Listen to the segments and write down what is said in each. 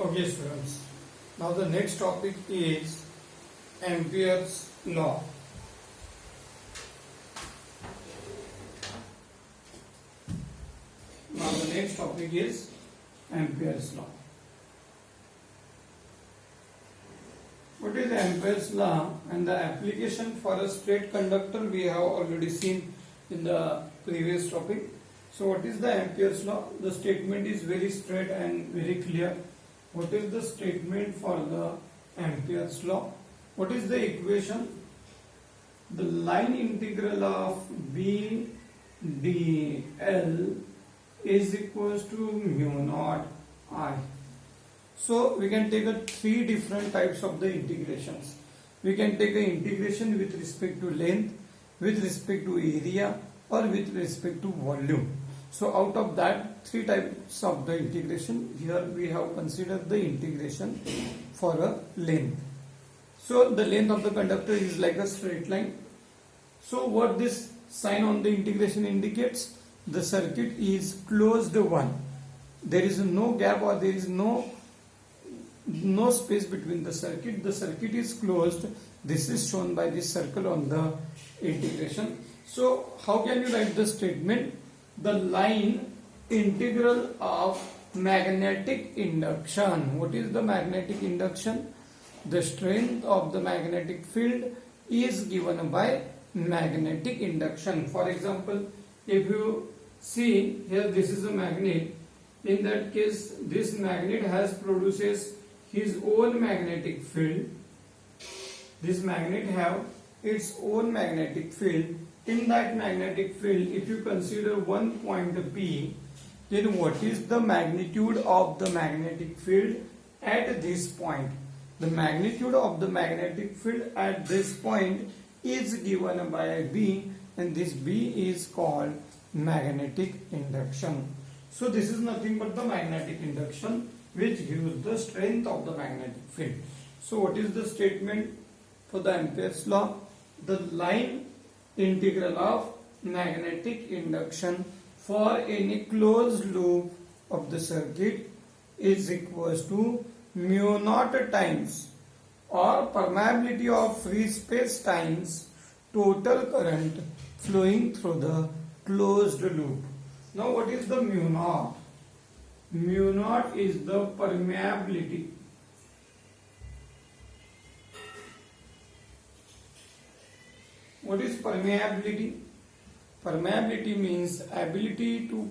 Okay, students. Now the next topic is Ampere's law. Now the next topic is Ampere's law. What is Ampere's law and the application for a straight conductor we have already seen in the previous topic. So what is the Ampere's law? The statement is very straight and very clear. What is the statement for the Ampere's law? What is the equation? The line integral of B dl is equals to mu naught I. So we can take three different types of the integrations. We can take an integration with respect to length, with respect to area, or with respect to volume. So out of that three types of the integration, here we have considered the integration for a length. So the length of the conductor is like a straight line. So what this sign on the integration indicates? The circuit is closed one. There is no gap or there is no space between the circuit. The circuit is closed. This is shown by this circle on the integration. So how can you write the statement? The line integral of magnetic induction. What is the magnetic induction? The strength of the magnetic field is given by magnetic induction. For example, if you see here, this is a magnet. In that case, this magnet produces his own magnetic field. This magnet have its own magnetic field. In that magnetic field, if you consider one point P, then what is the magnitude of the magnetic field at this point? The magnitude of the magnetic field at this point is given by B, and this B is called magnetic induction. So this is nothing but the magnetic induction which gives the strength of the magnetic field. So what is the statement for the Ampere's law? The line integral of magnetic induction for any closed loop of the circuit is equals to mu naught times or permeability of free space times total current flowing through the closed loop. Now what is the mu naught? Mu naught is the permeability. What is permeability? Permeability means ability to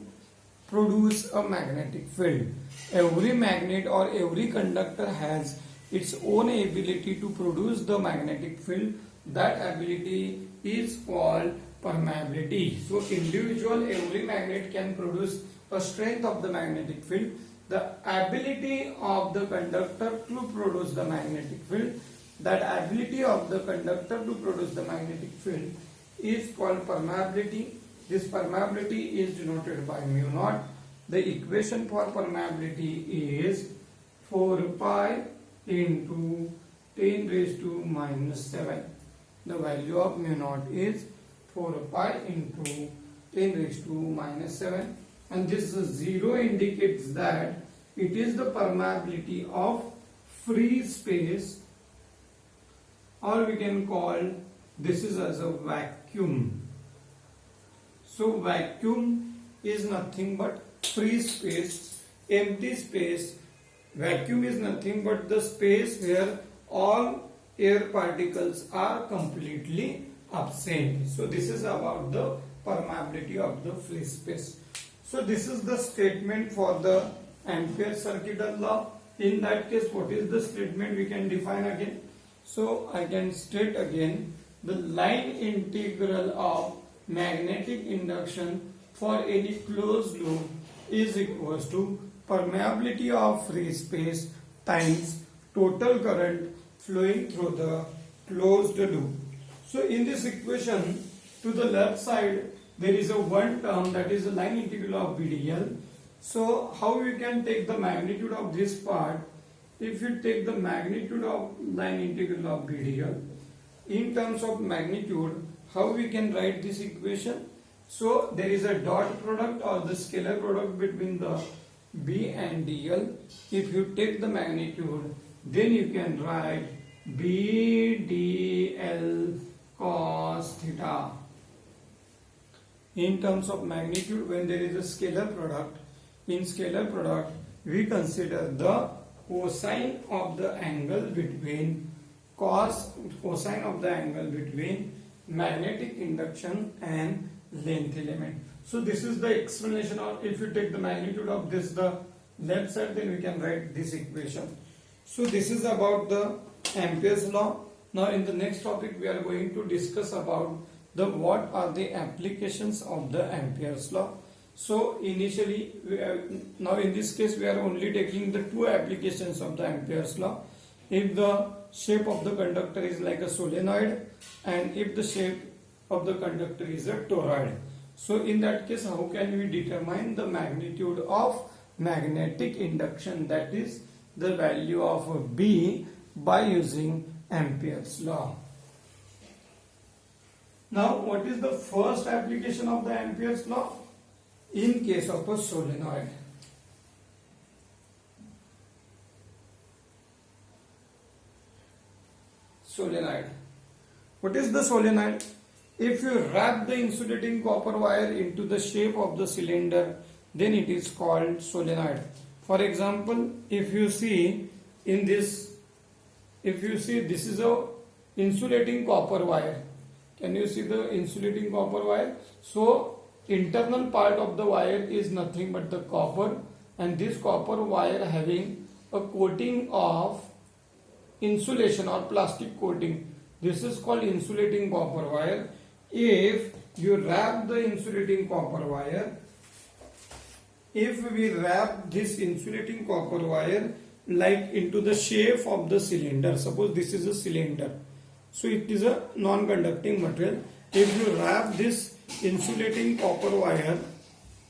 produce a magnetic field. Every magnet or every conductor has its own ability to produce the magnetic field. That ability is called permeability. So every magnet can produce a strength of the magnetic field. The ability of the conductor to produce the magnetic field, that ability of the conductor to produce the magnetic field is called permeability. This permeability is denoted by mu naught. The equation for permeability is 4 pi into 10 raised to minus 7. The value of mu naught is 4 pi into 10 raised to minus 7. And this 0 indicates that it is the permeability of free space, or we can call this is as a vacuum. So vacuum is nothing but free space, empty space. Vacuum is nothing but the space where all air particles are completely absent. So this is about the permeability of the free space. So this is the statement for the Ampere's circuital law. In that case, what is the statement we can define again? So I can state again, the line integral of magnetic induction for any closed loop is equals to permeability of free space times total current flowing through the closed loop. So in this equation, to the left side there is a one term, that is the line integral of BDL. So how we can take the magnitude of this part? If you take the magnitude of line integral of BDL in terms of magnitude, how we can write this equation? So there is a dot product or the scalar product between the B and dl. If you take the magnitude, then you can write B dl cos theta. In terms of magnitude, when there is a scalar product, in scalar product we consider the cosine of the angle between cosine of the angle between magnetic induction and length element. So this is the explanation of, if you take the magnitude of this the left side, then we can write this equation. So this is about the Ampere's law. Now in the next topic we are going to discuss about the what are the applications of the Ampere's law. So initially now in this case we are only taking the two applications of the Ampere's law. If the shape of the conductor is like a solenoid, and if the shape of the conductor is a toroid. So in that case, how can we determine the magnitude of magnetic induction, that is the value of B, by using Ampere's law? Now what is the first application of the Ampere's law? In case of a solenoid. Solenoid. What is the solenoid? If you wrap the insulating copper wire into the shape of the cylinder, then it is called solenoid. For example, if you see in this, this is a insulating copper wire. Can you see the insulating copper wire? So internal part of the wire is nothing but the copper, and this copper wire having a coating of insulation or plastic coating. This is called insulating copper wire. If you wrap the insulating copper wire, if we wrap this insulating copper wire like into the shape of the cylinder, suppose this is a cylinder, so it is a non-conducting material. If you wrap this insulating copper wire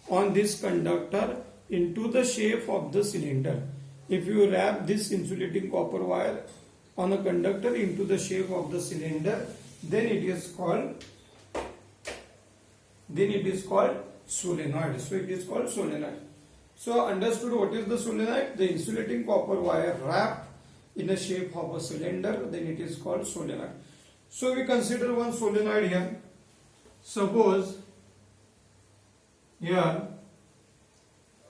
on this conductor into the shape of the cylinder, if you wrap this insulating copper wire on a conductor into the shape of the cylinder, then it is called solenoid. So it is called solenoid. So understood what is the solenoid? The insulating copper wire wrapped in a shape of a cylinder, then it is called solenoid. So we consider one solenoid here. Suppose here,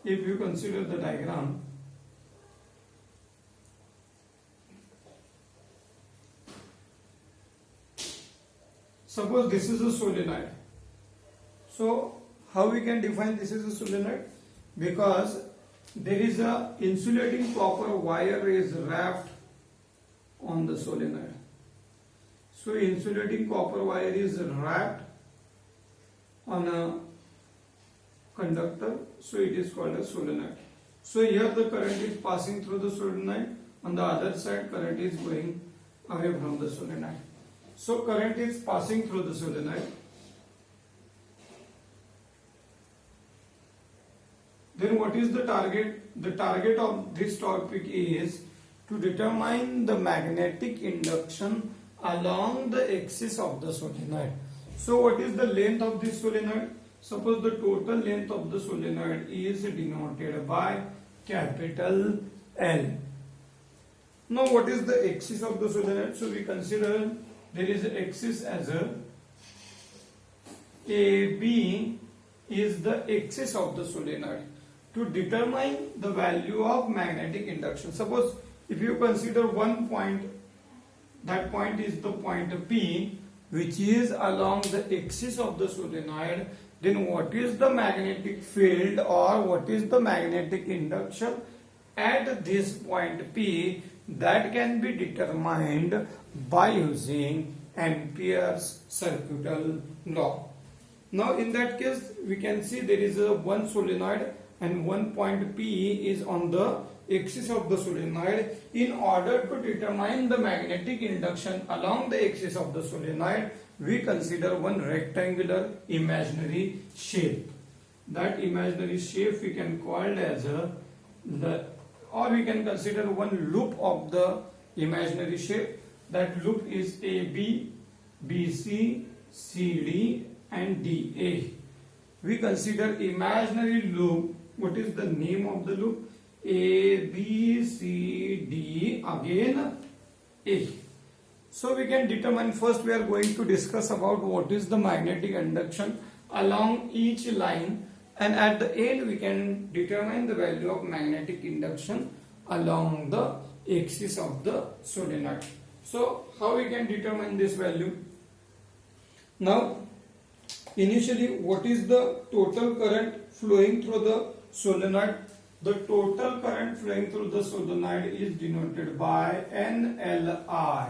if you consider the diagram, suppose this is a solenoid. So how we can define this is a solenoid? Because there is a insulating copper wire is wrapped on the solenoid. So insulating copper wire is wrapped on a conductor, so it is called a solenoid. So here the current is passing through the solenoid, on the other side current is going away from the solenoid. So current is passing through the solenoid. Then what is the target? The target of this topic is to determine the magnetic induction along the axis of the solenoid. So what is the length of this solenoid? Suppose the total length of the solenoid is denoted by capital L. Now what is the axis of the solenoid? So we consider there is an axis as a AB is the axis of the solenoid. To determine the value of magnetic induction, suppose if you consider one point, that point is the point P, which is along the axis of the solenoid, then what is the magnetic field or what is the magnetic induction at this point P? That can be determined by using Ampere's circuital law. Now in that case we can see there is a one solenoid and one point P is on the axis of the solenoid. In order to determine the magnetic induction along the axis of the solenoid, we consider one rectangular imaginary shape. That imaginary shape we can call as or we can consider one loop of the imaginary shape. That loop is AB, BC, CD and DA. We consider imaginary loop what is the name of the loop? A, B, C, D, again A. So we can determine, first we are going to discuss about what is the magnetic induction along each line, and at the end we can determine the value of magnetic induction along the axis of the solenoid. So how we can determine this value? Now initially, what is the total current flowing through the solenoid? The total current flowing through the solenoid is denoted by NLI.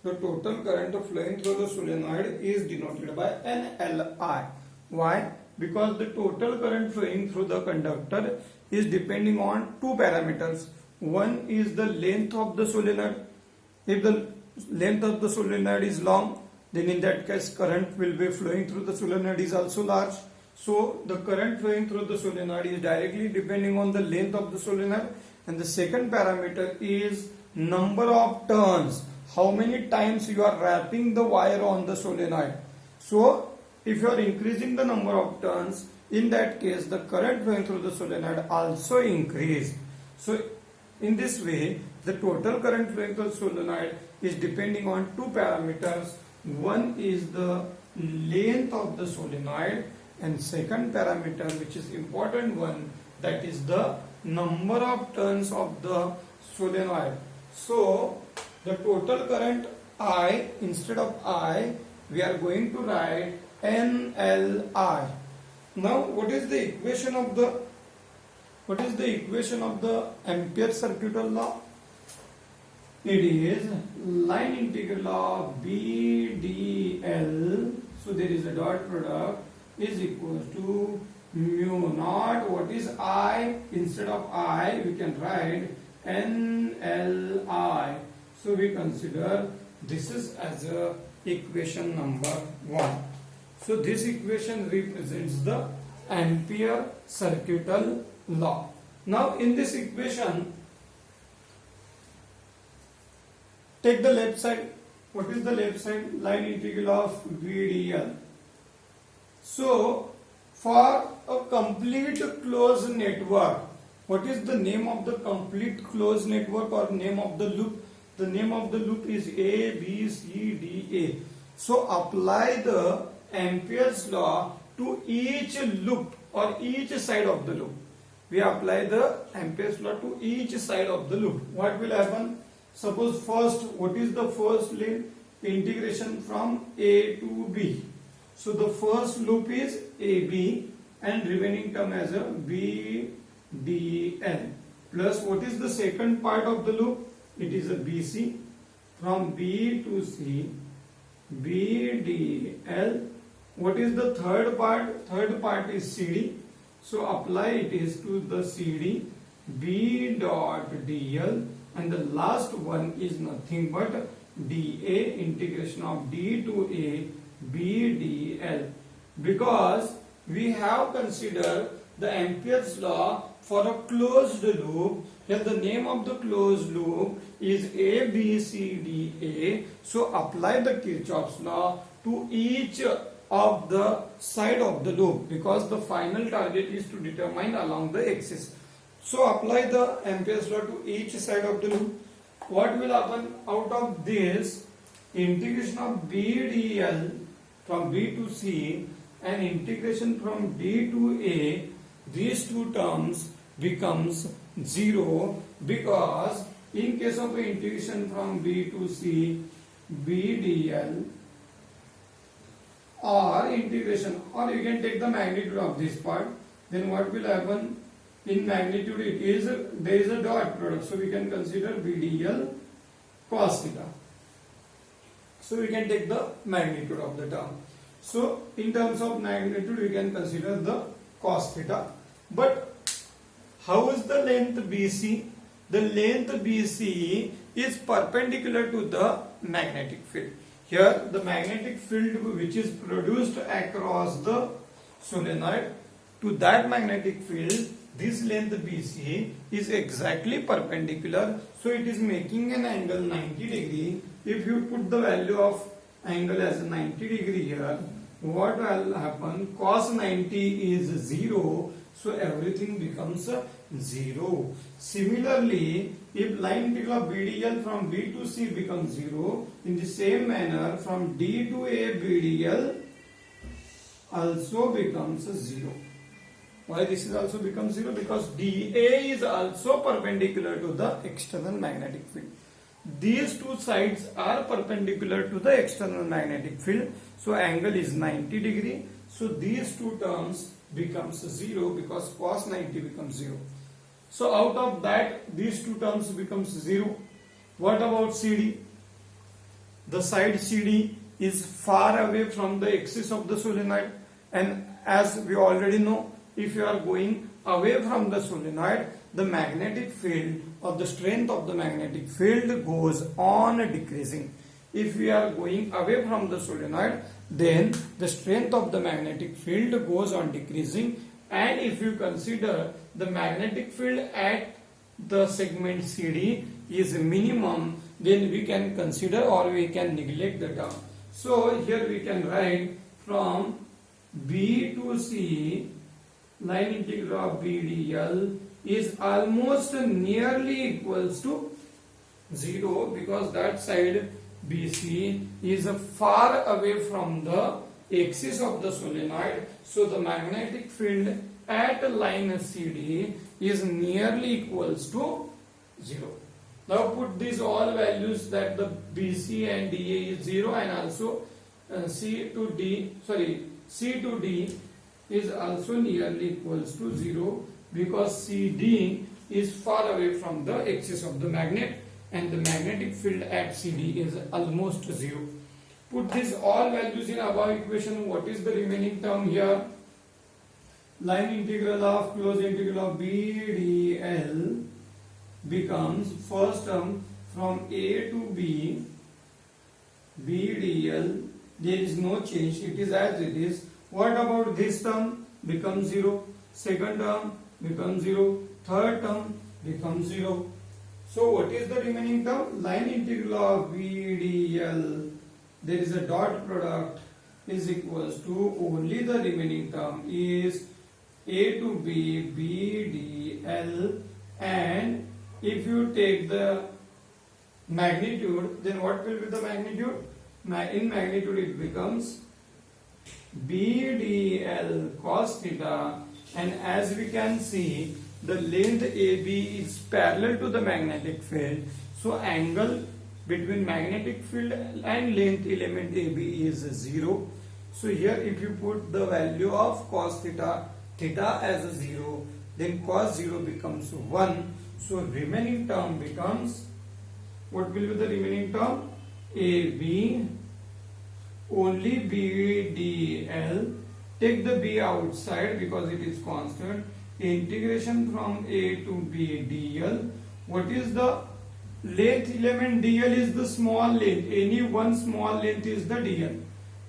The total current flowing through the solenoid is denoted by NLI. Why? Because the total current flowing through the conductor is depending on two parameters. One is the length of the solenoid. If the length of the solenoid is long, then in that case current will be flowing through the solenoid is also large. So the current flowing through the solenoid is directly depending on the length of the solenoid. And the second parameter is number of turns. How many times you are wrapping the wire on the solenoid. So if you are increasing the number of turns, in that case the current flowing through the solenoid also increase. So in this way, the total current flowing through the solenoid is depending on two parameters. One is the length of the solenoid, and second parameter, which is important one, that is the number of turns of the solenoid. So the total current I, instead of I, we are going to write NLI. Now what is the equation of the Ampere circuital law? It is line integral of BDL, so there is a dot product, is equal to mu naught. What is I? Instead of I, we can write NLI. So we consider this is as a equation number 1. So this equation represents the Ampere circuital law. Now in this equation, take the left side. What is the left side? Line integral of VDL. So for a complete closed network, what is the name of the complete closed network or name of the loop? The name of the loop is A, B, C, D, A. So apply the Ampere's law to each loop or each side of the loop. We apply the Ampere's law to each side of the loop. What will happen? Suppose first, what is the first link? Integration from A to B. So the first loop is AB and remaining term as a BDL. Plus what is the second part of the loop? It is a BC. From B to C, BDL. What is the third part? Third part is CD. So apply it is to the CD, B dot DL, and the last one is nothing but DA, integration of D to A, BDL. Because we have considered the Ampere's law for a closed loop. Here the name of the closed loop is ABCDA. So apply the Kirchhoff's law to each of the side of the loop, because the final target is to determine along the axis. So apply the Ampere's law to each side of the loop. What will happen out of this? Integration of BDL from B to C and integration from D to A, these two terms becomes 0, because in case of the integration from B to C, BDL, or integration, or you can take the magnitude of this part, then what will happen? In magnitude it is, there is a dot product, so we can consider BDL cos theta. So we can take the magnitude of the term. So in terms of magnitude we can consider the cos theta. But how is the length BC? The length BC is perpendicular to the magnetic field. Here the magnetic field which is produced across the solenoid, to that magnetic field this length BC is exactly perpendicular, so it is making an angle 90 degree. If you put the value of angle as 90 degree here, what will happen? Cos 90 is 0, So everything becomes 0. Similarly, if line integral of BDL from B to C becomes 0, in the same manner from D to A BDL also becomes 0. Why this is also becomes 0? Because DA is also perpendicular to the external magnetic field. These two sides are perpendicular to the external magnetic field. So angle is 90 degree. So these two terms becomes 0 because cos 90 becomes 0. So out of that these two terms becomes 0. What about CD? The side CD is far away from the axis of the solenoid, and as we already know, if you are going away from the solenoid, the magnetic field or the strength of the magnetic field goes on decreasing. If we are going away from the solenoid, then the strength of the magnetic field goes on decreasing, and if you consider the magnetic field at the segment CD is minimum, then we can consider or we can neglect the term. So here we can write from B to C, line integral of BDL is almost nearly equals to 0 because that side BC is far away from the axis of the solenoid. So the magnetic field at line CD is nearly equals to 0. Now put these all values that the BC and DA is 0, and also C to D is also nearly equals to 0 because CD is far away from the axis of the magnet and the magnetic field at CD is almost 0. Put these all values in above equation. What is the remaining term here? Line integral of closed integral of BDL becomes first term from A to B BDL. There is no change, it is as it is. What about this term? Becomes 0. Second term becomes 0. Third term becomes 0. So what is the remaining term? Line integral of BDL, there is a dot product, is equals to only the remaining term is A to B BDL, and if you take the magnitude, then what will be the magnitude? In magnitude it becomes BDL cos theta, and as we can see, the length AB is parallel to the magnetic field. So angle between magnetic field and length element AB is 0. So here if you put the value of cos theta as a 0, then cos 0 becomes 1. So remaining term becomes, what will be the remaining term? AB, only BDL, take the B outside because it is constant, integration from A to B DL. What is the length element? DL is the small length, any one small length is the DL.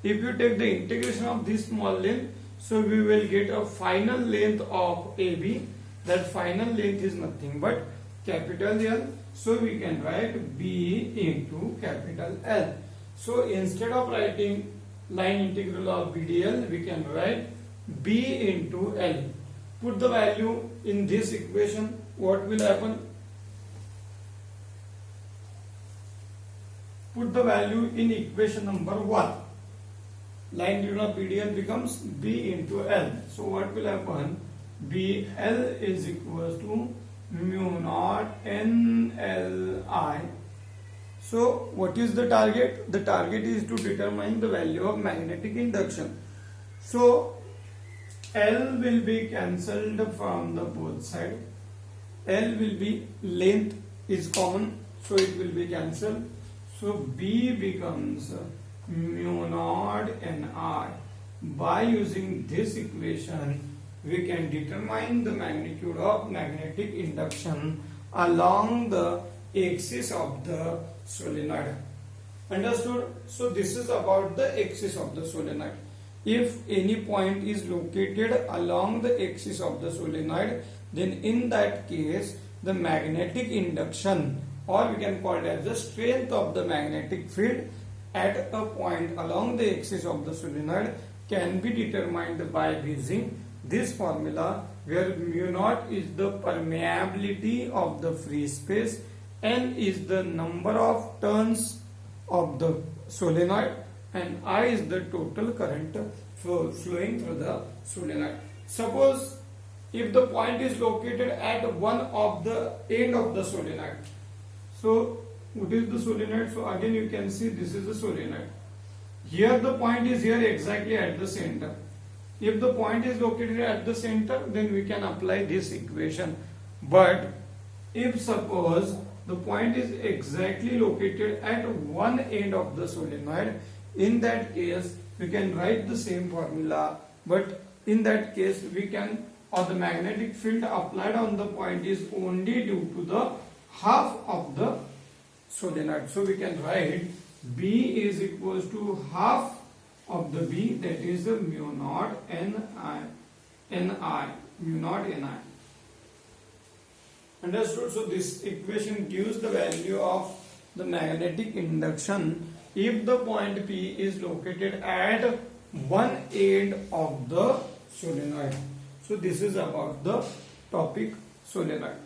If you take the integration of this small length, so we will get a final length of AB. That final length is nothing but capital L. So we can write B into capital L. So instead of writing line integral of BDL, we can write B into L. Put the value in this equation. What will happen? Put the value in equation number 1. Line integral of BDL becomes B into L. So what will happen? BL is equals to mu naught NLI. So what is the target? The target is to determine the value of magnetic induction. So L will be cancelled from the both sides. L will be, length is common, so it will be cancelled. So B becomes mu naught Ni. By using this equation, we can determine the magnitude of magnetic induction along the axis of the solenoid. Understood? So this is about the axis of the solenoid. If any point is located along the axis of the solenoid, then in that case the magnetic induction, or we can call it as the strength of the magnetic field at a point along the axis of the solenoid, can be determined by using this formula where mu naught is the permeability of the free space, N is the number of turns of the solenoid, and I is the total current flowing through the solenoid. Suppose if the point is located at one of the end of the solenoid. So what is the solenoid? So again you can see this is the solenoid. Here the point is here exactly at the center. If the point is located at the center, then we can apply this equation. But if suppose the point is exactly located at one end of the solenoid, in that case we can write the same formula, but in that case we can, or the magnetic field applied on the point is only due to the half of the solenoid. So we can write B is equals to half of the B, that is the mu naught Ni, mu naught Ni. Understood? So this equation gives the value of the magnetic induction if the point P is located at one end of the solenoid. So this is about the topic solenoid.